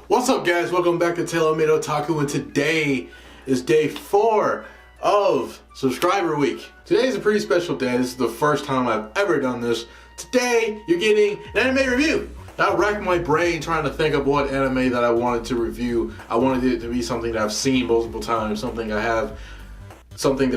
What's up guys, welcome back to TaylorMadeOtaku, and today is day 4 of Subscriber Week. Today is a pretty special day. This is the first time I've ever done this. Today you're getting an anime review. I racked my brain trying to think of what anime that I wanted to review. I wanted it to be something that I've seen multiple times, something that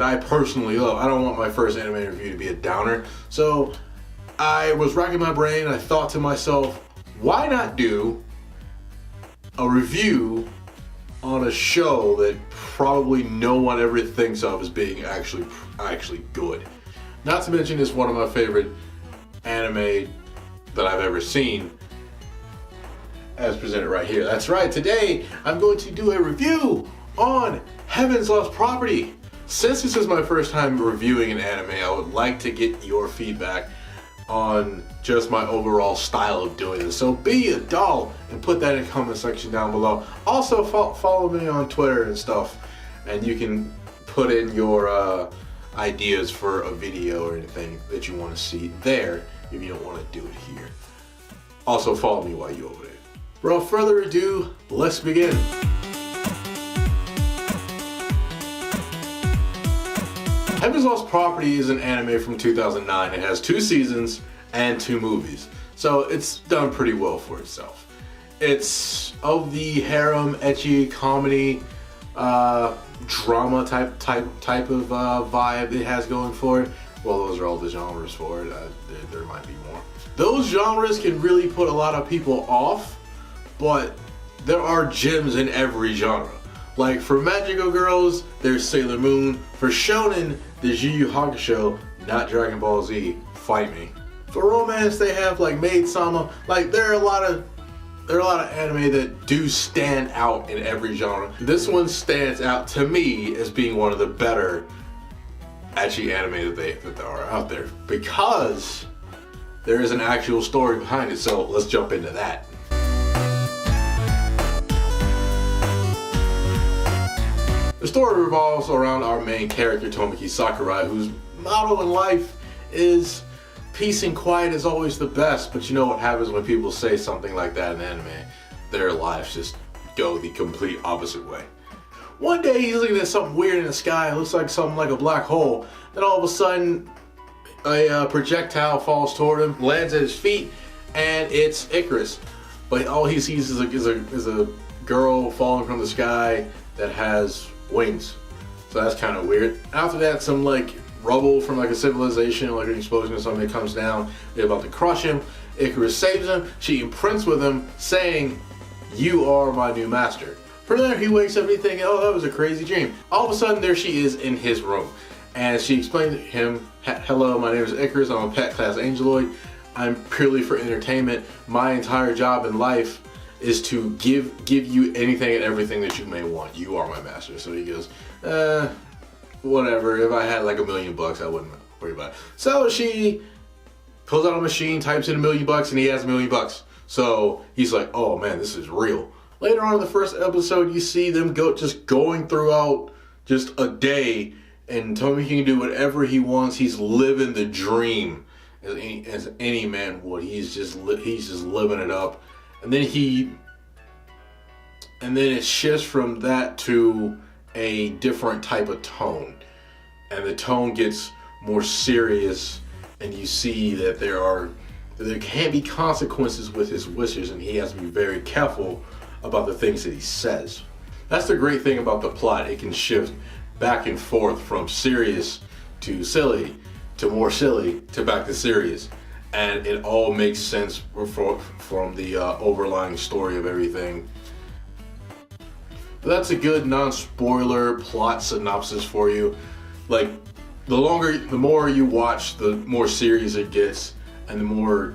I personally love. I don't want my first anime review to be a downer. So I was racking my brain and I thought to myself, why not do a review on a show that probably no one ever thinks of as being actually good. Not to mention it's one of my favorite anime that I've ever seen, as presented right here. That's right, today I'm going to do a review on Heaven's Lost Property. Since this is my first time reviewing an anime, I would like to get your feedback on just my overall style of doing this. So be a doll and put that in the comment section down below. Also follow me on Twitter and stuff, and you can put in your ideas for a video or anything that you want to see there if you don't want to do it here. Also follow me while you're over there. Without further ado, let's begin. Heaven's Lost Property is an anime from 2009. It has 2 seasons and 2 movies, so it's done pretty well for itself. It's of the harem, ecchi, comedy, drama type of vibe it has going for it. Well, those are all the genres for it. There might be more. Those genres can really put a lot of people off, but there are gems in every genre. Like for Magical Girls, there's Sailor Moon. For Shonen, there's Yu Yu Hakusho, not Dragon Ball Z. Fight me. For romance, they have like Maid-sama. Like there are a lot of anime that do stand out in every genre. This one stands out to me as being one of the better ecchi anime that are out there, because there is an actual story behind it. So let's jump into that. The story revolves around our main character, Tomoki Sakurai, whose motto in life is peace and quiet is always the best. But you know what happens when people say something like that in anime? Their lives just go the complete opposite way. One day he's looking at something weird in the sky. It looks like something like a black hole. Then all of a sudden a projectile falls toward him, lands at his feet, and it's Icarus. But all he sees is a girl falling from the sky that has wings. So that's kind of weird. After that, some like rubble from like a civilization, like an explosion or something, that comes down. They're about to crush him. Icarus saves him. She imprints with him, saying, "You are my new master." From there, he wakes up and he's thinking, "Oh, that was a crazy dream." All of a sudden, there she is in his room, and she explains to him, "Hello, my name is Icarus. I'm a pet class angeloid. I'm purely for entertainment. My entire job in life is to give you anything and everything that you may want. You are my master." So he goes, whatever. If I had like $1 million, I wouldn't worry about it. So she pulls out a machine, types in $1 million, and he has $1 million. So he's like, oh man, this is real. Later on in the first episode, you see them going throughout just a day, and Tommy can do whatever he wants. He's living the dream as any man would. He's just living it up. And then it shifts from that to a different type of tone, and the tone gets more serious, and you see that there can be consequences with his wishes, and he has to be very careful about the things that he says. That's the great thing about the plot. It can shift back and forth from serious to silly to more silly to back to serious. And it all makes sense from the overlying story of everything. But that's a good non-spoiler plot synopsis for you. Like, the more you watch, the more serious it gets, and the more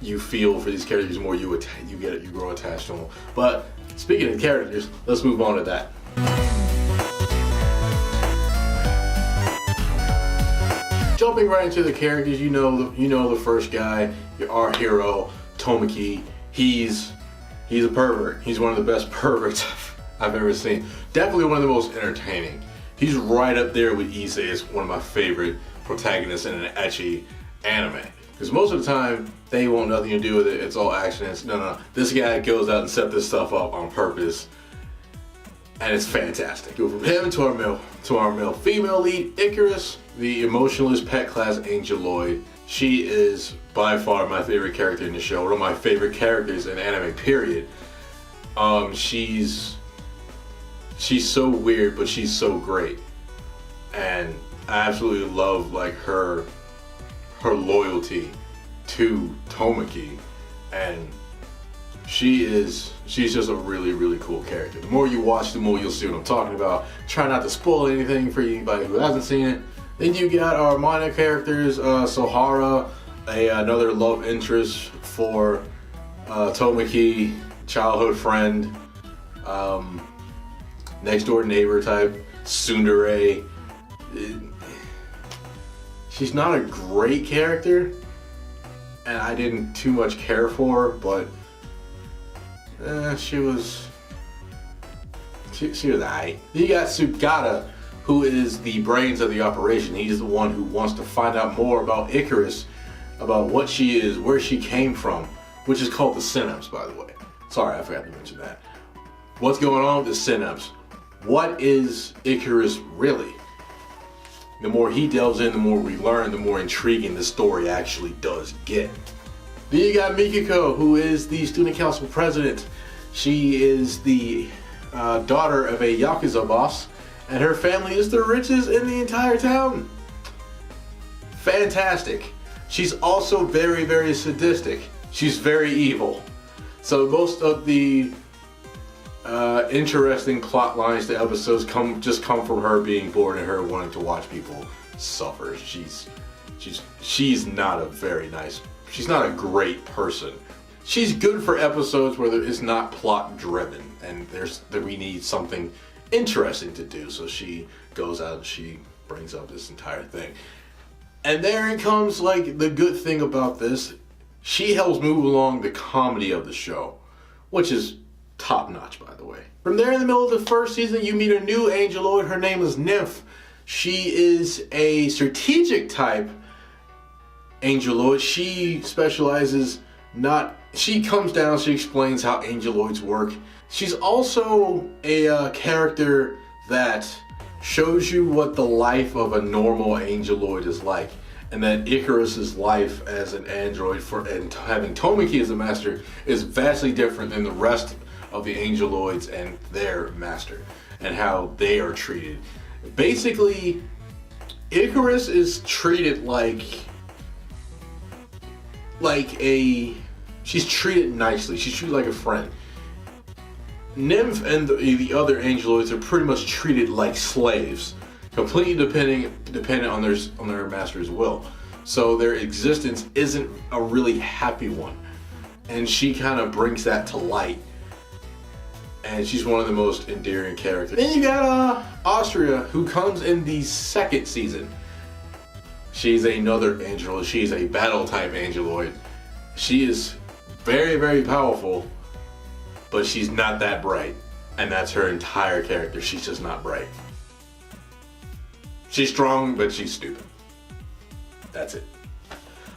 you feel for these characters, the more you grow attached to them. But speaking of characters, let's move on to that. Jumping right into the characters, you know the first guy, our hero, Tomoki. He's a pervert. He's one of the best perverts I've ever seen. Definitely one of the most entertaining. He's right up there with Issei as one of my favorite protagonists in an ecchi anime. Because most of the time, they want nothing to do with it. It's all action. No. This guy goes out and set this stuff up on purpose. And it's fantastic. Go from him to our male female lead, Icarus, the emotionless pet class Angeloid. She is by far my favorite character in the show. One of my favorite characters in anime, period. She's so weird, but she's so great. And I absolutely love like her loyalty to Tomoki, and she's just a really, really cool character. The more you watch, the more you'll see what I'm talking about. Try not to spoil anything for anybody who hasn't seen it. Then you got our minor characters, Sohara, another love interest for Tomoki, childhood friend, next door neighbor type, tsundere. She's not a great character, and I didn't too much care for her, but she was alright. You got Sugata, who is the brains of the operation. He's the one who wants to find out more about Icarus, about what she is, where she came from, which is called the Synapse, by the way. Sorry, I forgot to mention that. What's going on with the Synapse? What is Icarus really? The more he delves in, the more we learn, the more intriguing the story actually does get. Then you got Mikiko, who is the student council president. She is the daughter of a Yakuza boss, and her family is the richest in the entire town. Fantastic. She's also very, very sadistic. She's very evil. So most of the interesting plot lines to episodes come from her being bored and her wanting to watch people suffer. She's not a very nice. She's not a great person. She's good for episodes where it's not plot driven and we need something interesting to do. So she goes out and she brings up this entire thing. And there it comes, like, the good thing about this. She helps move along the comedy of the show, which is top notch, by the way. From there, in the middle of the first season, you meet a new Angeloid. Her name is Nymph. She is a strategic type Angeloid. She specializes she comes down, she explains how Angeloids work. She's also a character that shows you what the life of a normal Angeloid is like. And that Icarus's life as an android and having Tomoki as a master is vastly different than the rest of the Angeloids and their master, and how they are treated. Basically, Icarus is treated she's treated nicely. She's treated like a friend. Nymph and the other Angeloids are pretty much treated like slaves, completely dependent on their master's will. So their existence isn't a really happy one, and she kind of brings that to light. And she's one of the most endearing characters. Then you got Austria, who comes in the second season. She's another Angeloid. She's a battle type Angeloid. She is very, very powerful, but she's not that bright. And that's her entire character. She's just not bright. She's strong, but she's stupid. That's it.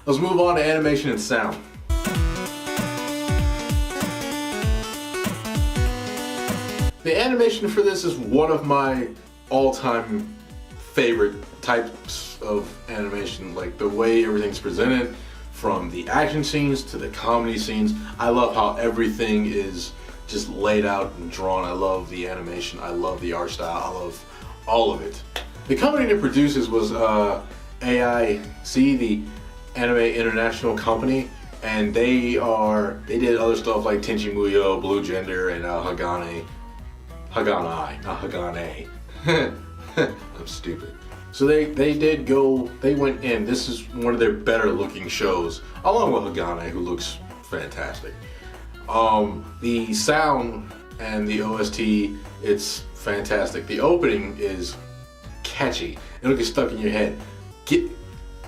Let's move on to animation and sound. The animation for this is one of my all-time favorite types of animation. Like the way everything's presented, from the action scenes to the comedy scenes. I love how everything is just laid out and drawn. I love the animation. I love the art style. I love all of it. The company that produces was AIC, the Anime International Company, and they did other stuff like Tenchi Muyo, Blue Gender, and Haganai, not Hagane. I'm stupid. So they went in. This is one of their better looking shows, along with Hagane, who looks fantastic. The sound and the OST, it's fantastic. The opening is catchy. It'll get stuck in your head.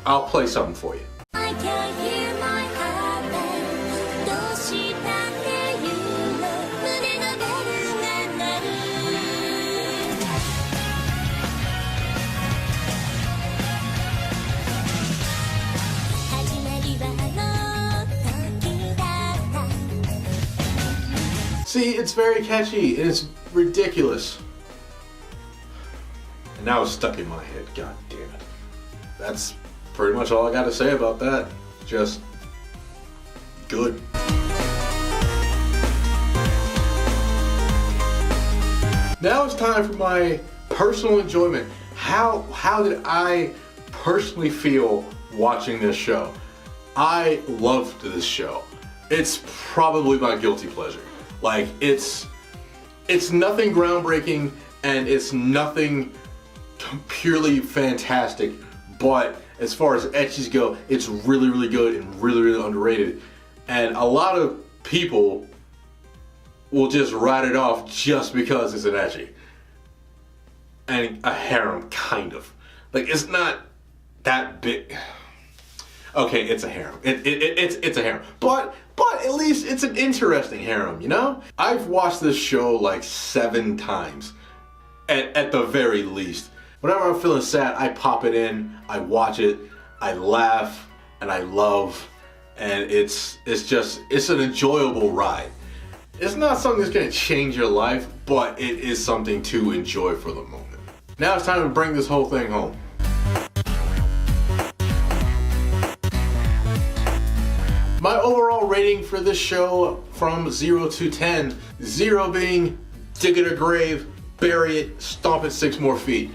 I'll play something for you. I can't hear my See, it's very catchy and it's ridiculous. And now it's stuck in my head. God damn it. That's pretty much all I got to say about that. Just good. Now it's time for my personal enjoyment. How did I personally feel watching this show? I loved this show. It's probably my guilty pleasure. Like, it's nothing groundbreaking and it's nothing purely fantastic, but as far as ecchis go, it's really, really good and really, really underrated. And a lot of people will just write it off just because it's an ecchi. And a harem, kind of. Like, it's not that big. Okay, it's a harem. It's a harem. But at least it's an interesting harem, you know? I've watched this show like 7 times, at the very least. Whenever I'm feeling sad, I pop it in, I watch it, I laugh, and I love, and it's an enjoyable ride. It's not something that's gonna change your life, but it is something to enjoy for the moment. Now it's time to bring this whole thing home. My overall rating for this show from 0 to 10, 0 being dig it a grave, bury it, stomp it 6 more feet.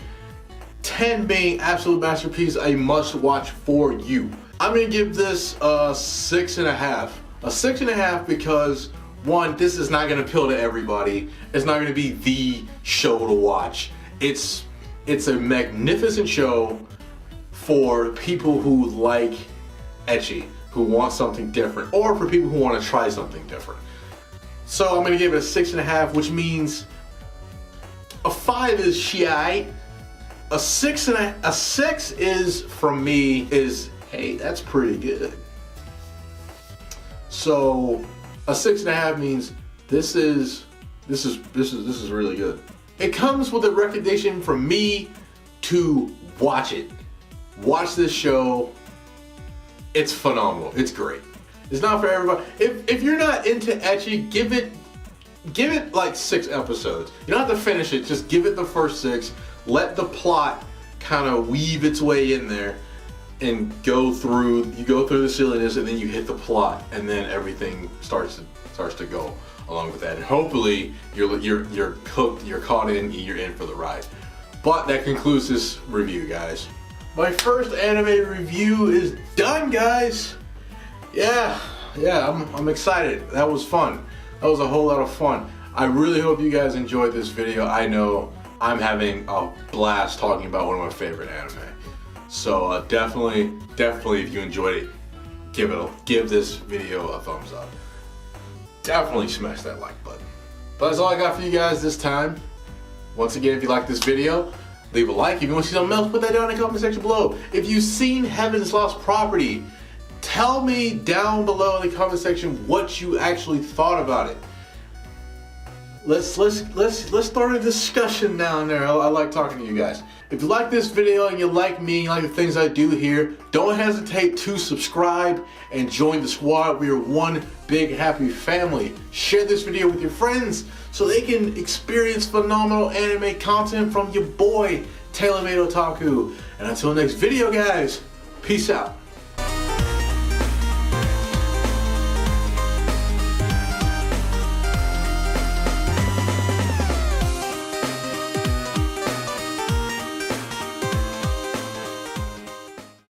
10 being absolute masterpiece, a must watch for you. I'm gonna give this a 6.5. A 6.5 because, one, this is not gonna appeal to everybody. It's not gonna be the show to watch. It's a magnificent show for people who like ecchi, who want something different, or for people who want to try something different. So I'm gonna give it a 6.5, which means a 5 is shite. A 6 is, from me, is, hey, that's pretty good. So a 6.5 means this is really good. It comes with a recommendation from me to watch it. Watch this show. It's phenomenal. It's great. It's not for everybody. If you're not into ecchi, give it like 6 episodes. You don't have to finish it. Just give it the first 6. Let the plot kind of weave its way in there and go through the silliness, and then you hit the plot, and then everything starts to go along with that. And hopefully you're cooked, you're caught in, you're in for the ride. But that concludes this review, guys. My first anime review is done, guys. Yeah, I'm excited. That was fun. That was a whole lot of fun. I really hope you guys enjoyed this video. I know I'm having a blast talking about one of my favorite anime. So definitely, if you enjoyed it, give this video a thumbs up. Definitely smash that like button. But that's all I got for you guys this time. Once again, if you like this video, leave a like. If you want to see something else, put that down in the comment section below. If you've seen Heaven's Lost Property, tell me down below in the comment section what you actually thought about it. Let's start a discussion down there. I like talking to you guys. If you like this video and you like me, you like the things I do here, don't hesitate to subscribe and join the squad. We are one big happy family. Share this video with your friends so they can experience phenomenal anime content from your boy, TaylorMadeOtaku. And until next video, guys, peace out.